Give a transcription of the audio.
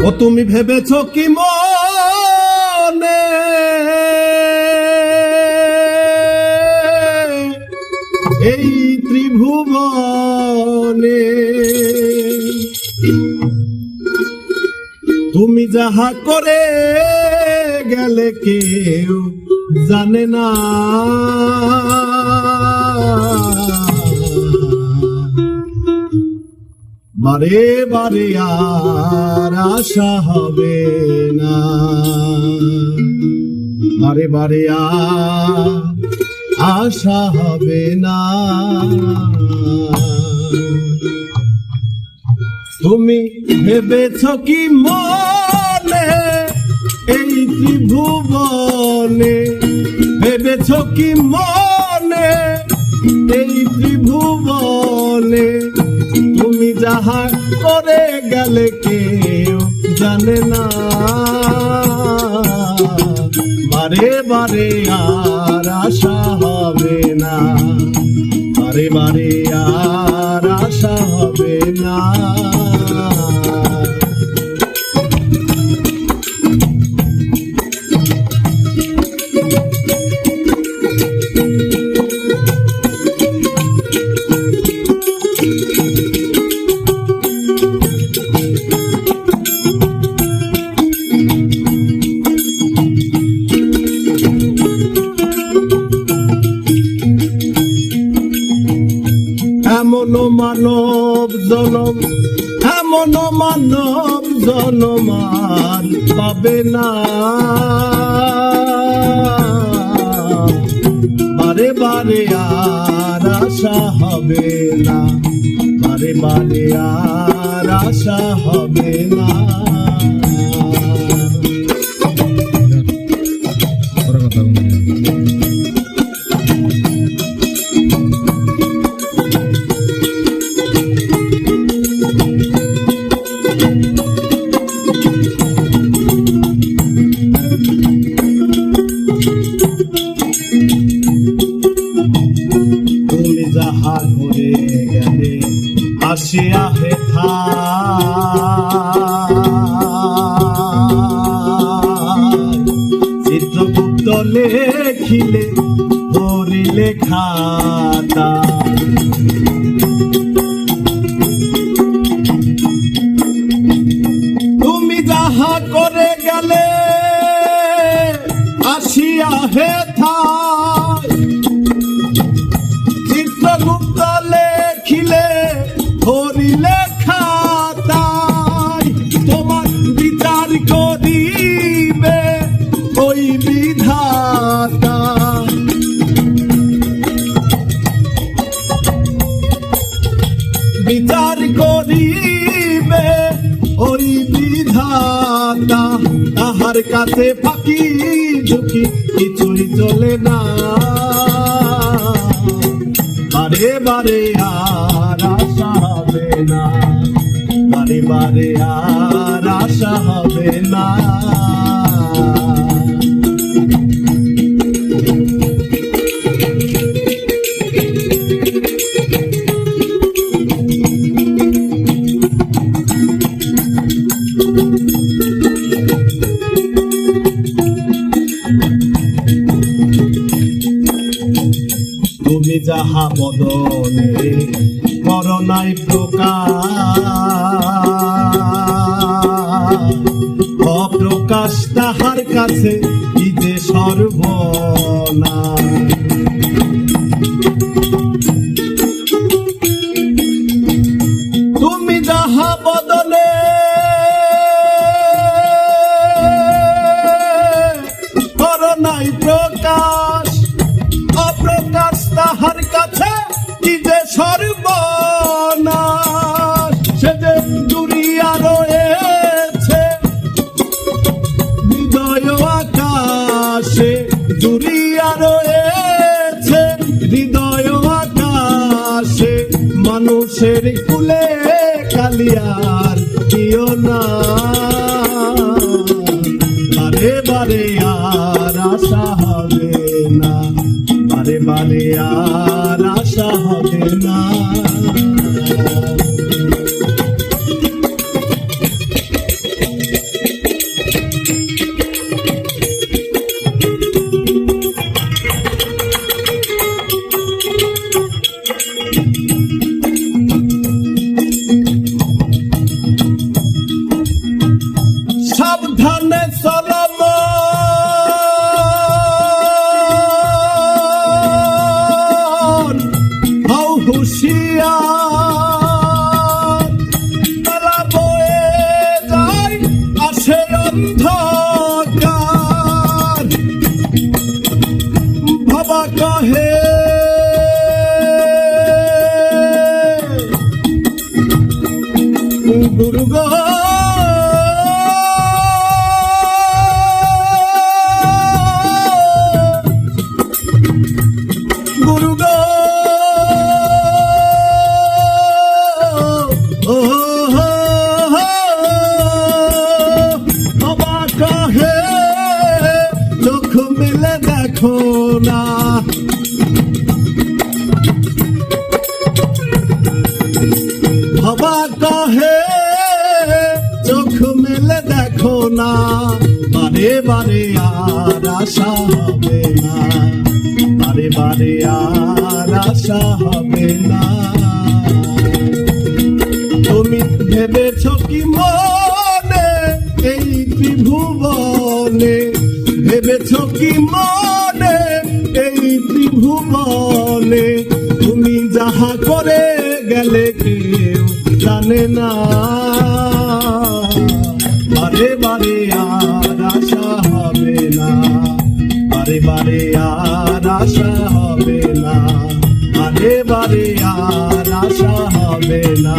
ও তুমি ভেবেছ কি মনে এই ত্রিভুবনে তুমি যাহা করে গেলে কেউ জানে না, বারে বারে আর আশা হবে না, বারে বারে আর আশা হবে না। তুমি ভেবেছ কি মনে এই ত্রিভুবনে, ভেবেছ কি মনে এই ত্রিভুবনে তুমি যাহা করে গেলে কেউ জানে না, বারে বারে আর আশা হবে না, বারে বারে আর আশা হবে না। এমন মানব জনম, এমন মানব জনম আর পাবে না, বারে বারে আর আশা হবে না, বারে বারে আর আশা হবে না। তুমি যাহা করে গেলে আসিয়া হেথা, চিত্রগুপ্ত লেখিলে ধরিলে খাতা, তুমি যাহা করে গেলে আসিয়া হেথা, চিত্রগুপ্ত লেখিলে ধরিলে খাতায়, তোমার বিচার করিবে ওই বিধাতা, বিচার করিবে ওই বিধাতা, তাহার কাছে ফাঁকি ঝুঁকি কিছুই চলে না, বারে বারে আর আশা হবে না, বারে বারে আর আশা হবে না। তুমি যাহা বদনে করোনাই প্রকাশ, অপ্রকাশ তাহার কাছে কি যে সর্বনাশ, তুমি যাহা বদনে করোনাই প্রকাশ, অপ্রকাশ তাহার কাছে কি যে সর্বনাশ, সে যে দূরিয়া রয়েছে হৃদয় আকাশে, দূরিয়া রয়েছে হৃদয় আকাশে, মানুষের কুলে কালিয়ার কিও না, বারে বারে আর আশা হবে না, বারে বারে আর আশা হবে না। অন্ধকার ভাবা কহে গুরু গো গুরু গো ও বাবা কহে চোখ মেলে দেখো না বাবা কহে চোখ মেলে দেখো না বারে বারে আর আশা হবে না বারে বারে আর আশা হবে না তুমি ভেবেছ কি মনে এই ত্রিভুবনে ভেবেছ কি মনে এই ত্রিভুবনে তুমি যাহা করে গেলে কেউ জানে না বারে বারে আর আশা হবে না বারে বারে আর আশা হবে না বারে বারে আর আশা হবে না